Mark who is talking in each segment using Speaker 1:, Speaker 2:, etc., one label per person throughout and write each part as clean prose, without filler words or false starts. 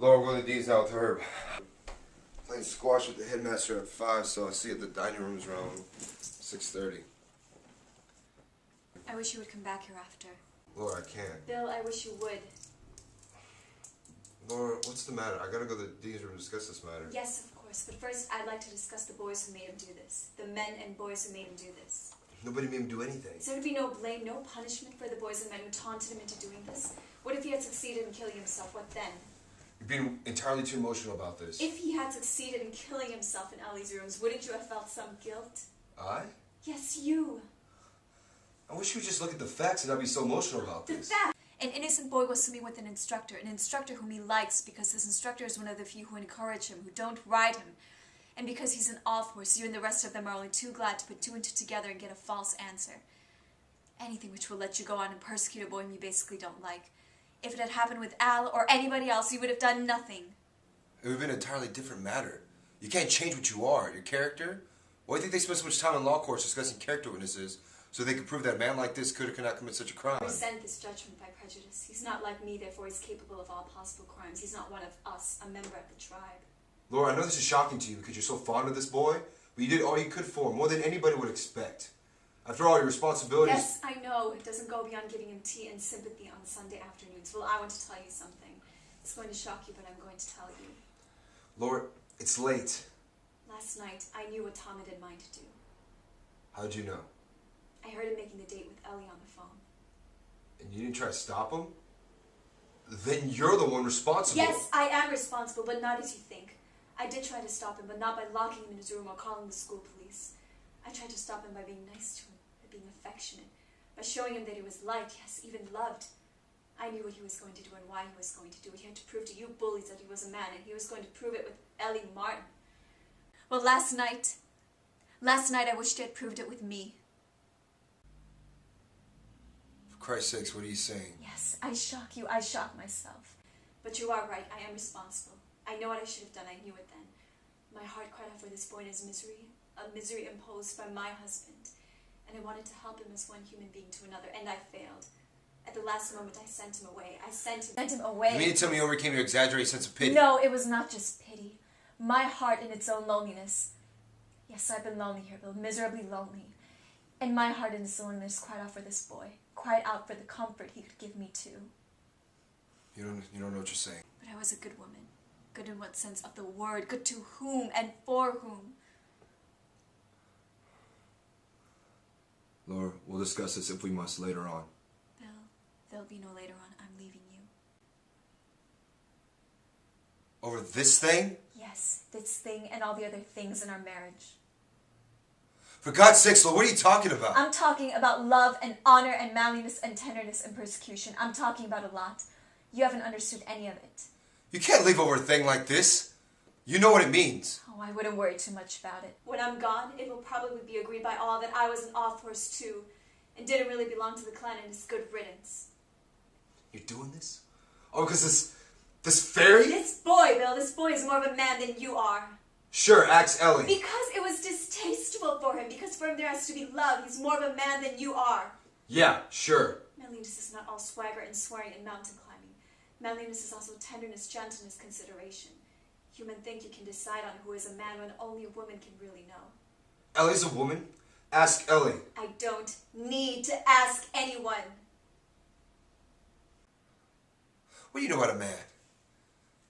Speaker 1: Laura, we're going to D's now with Herb. Playing squash with the headmaster at 5, so I'll see you at the dining rooms around 6:30.
Speaker 2: I wish you would come back here after.
Speaker 1: Laura, I can't.
Speaker 2: Bill, I wish you would.
Speaker 1: Laura, what's the matter? I gotta go to the Dean's room to discuss this matter.
Speaker 2: Yes, of course, but first I'd like to discuss the boys who made him do this. The men and boys who made him do this.
Speaker 1: Nobody made him do anything.
Speaker 2: Is there to be no blame, no punishment for the boys and men who taunted him into doing this? What if he had succeeded in killing himself? What then?
Speaker 1: You're being entirely too emotional about this.
Speaker 2: If he had succeeded in killing himself in Ellie's rooms, wouldn't you have felt some guilt?
Speaker 1: I?
Speaker 2: Yes, you.
Speaker 1: I wish you would just look at the facts and not be so emotional about
Speaker 2: The
Speaker 1: this.
Speaker 2: fact! An innocent boy was swimming with an instructor whom he likes because this instructor is one of the few who encourage him, who don't ride him. And because he's an off-horse, you and the rest of them are only too glad to put two and two together and get a false answer. Anything which will let you go on and persecute a boy whom you basically don't like. If it had happened with Al or anybody else, you would have done nothing.
Speaker 1: It would have been an entirely different matter. You can't change what you are, your character. Why do you think they spend so much time in law courts discussing character witnesses so they could prove that a man like this could or could not commit such a crime?
Speaker 2: I resent this judgment by prejudice. He's not like me, therefore he's capable of all possible crimes. He's not one of us, a member of the tribe.
Speaker 1: Laura, I know this is shocking to you because you're so fond of this boy, but you did all you could for him, more than anybody would expect. After all, your responsibilities...
Speaker 2: Yes, I know. It doesn't go beyond giving him tea and sympathy on Sunday afternoons. Well, I want to tell you something. It's going to shock you, but I'm going to tell you.
Speaker 1: Laura, it's late.
Speaker 2: Last night, I knew what Tom had in mind to do.
Speaker 1: How'd you know?
Speaker 2: I heard him making the date with Ellie on the phone.
Speaker 1: And you didn't try to stop him? Then you're the one responsible.
Speaker 2: Yes, I am responsible, but not as you think. I did try to stop him, but not by locking him in his room or calling the school police. I tried to stop him by being nice to him, by being affectionate, by showing him that he was liked, yes, even loved. I knew what he was going to do and why he was going to do it. He had to prove to you bullies that he was a man, and he was going to prove it with Ellie Martin. Well, last night I wished he had proved it with me.
Speaker 1: For Christ's sakes, what are you saying?
Speaker 2: Yes, I shock you, I shock myself. But you are right, I am responsible. I know what I should have done, I knew it then. My heart cried out for this boy in his misery, a misery imposed by my husband. And I wanted to help him as one human being to another, and I failed. At the last moment, I sent him away. I sent him away.
Speaker 1: You mean to tell me you overcame your exaggerated sense of pity?
Speaker 2: No, it was not just pity. My heart in its own loneliness. Yes, I've been lonely here, Bill, miserably lonely. And my heart in its loneliness cried out for this boy, cried out for the comfort he could give me too.
Speaker 1: You don't know what you're saying.
Speaker 2: But I was a good woman. Good in what sense of the word? Good to whom and for whom?
Speaker 1: Laura, we'll discuss this if we must later on.
Speaker 2: Bill, there'll be no later on. I'm leaving you.
Speaker 1: Over this thing?
Speaker 2: Yes, this thing and all the other things in our marriage.
Speaker 1: For God's sakes, Laura, what are you talking about?
Speaker 2: I'm talking about love and honor and manliness and tenderness and persecution. I'm talking about a lot. You haven't understood any of it.
Speaker 1: You can't leave over a thing like this. You know what it means.
Speaker 2: Oh, I wouldn't worry too much about it. When I'm gone, it will probably be agreed by all that I was an off-horse too, and didn't really belong to the clan, and it's good riddance.
Speaker 1: You're doing this? Oh, because this fairy?
Speaker 2: This boy, Bill, this boy is more of a man than you are.
Speaker 1: Sure, ask Ellie.
Speaker 2: Because it was distasteful for him, because for him there has to be love. He's more of a man than you are.
Speaker 1: Yeah, sure.
Speaker 2: Manliness is not all swagger and swearing and mountain climbing. Manliness is also tenderness, gentleness, consideration. Human think you can decide on who is a man when only a woman can really know.
Speaker 1: Ellie's a woman. Ask Ellie.
Speaker 2: I don't need to ask anyone.
Speaker 1: What do you know about a man?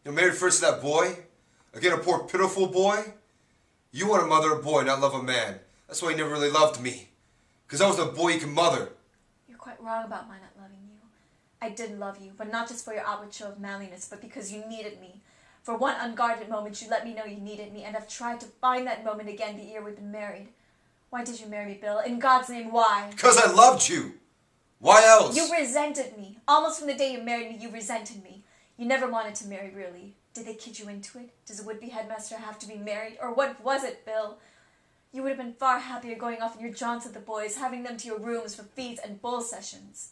Speaker 1: You're married first to that boy? Again, a poor, pitiful boy? You want to mother a boy, not love a man. That's why he never really loved me. Because I was the boy you can mother.
Speaker 2: You're quite wrong about my not loving you. I did love you, but not just for your outward show of manliness, but because you needed me. For one unguarded moment, you let me know you needed me, and I've tried to find that moment again the year we've been married. Why did you marry me, Bill? In God's name, why?
Speaker 1: Because I loved you. Why else?
Speaker 2: You resented me. Almost from the day you married me, you resented me. You never wanted to marry, really. Did they kid you into it? Does a would-be headmaster have to be married? Or what was it, Bill? You would have been far happier going off in your jaunts with the boys, having them to your rooms for feeds and bull sessions.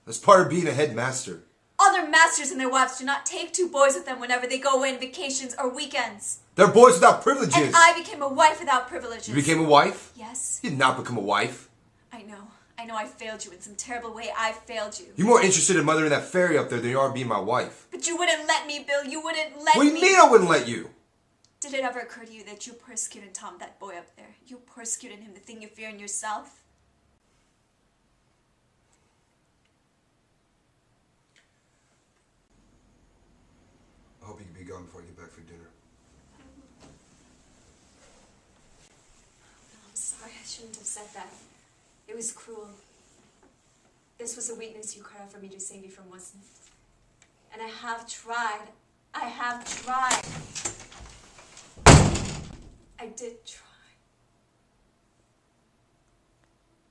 Speaker 1: That's part of being a headmaster.
Speaker 2: Other masters and their wives do not take two boys with them whenever they go in vacations or weekends.
Speaker 1: They're boys without privileges.
Speaker 2: And I became a wife without privileges.
Speaker 1: You became a wife?
Speaker 2: Yes.
Speaker 1: You did not become a wife.
Speaker 2: I know. I know I failed you in some terrible way. I failed you.
Speaker 1: You're more interested in mothering that fairy up there than you are being my wife.
Speaker 2: But you wouldn't let me, Bill. You wouldn't let me.
Speaker 1: What do you mean I wouldn't let you?
Speaker 2: Did it ever occur to you that you persecuted Tom, that boy up there? You persecuted him, the thing you fear in yourself?
Speaker 1: I hope you can be gone before I get back for dinner.
Speaker 2: No, I'm sorry. I shouldn't have said that. It was cruel. This was a weakness you cried out for me to save you from, wasn't it? And I have tried. I have tried. I did try.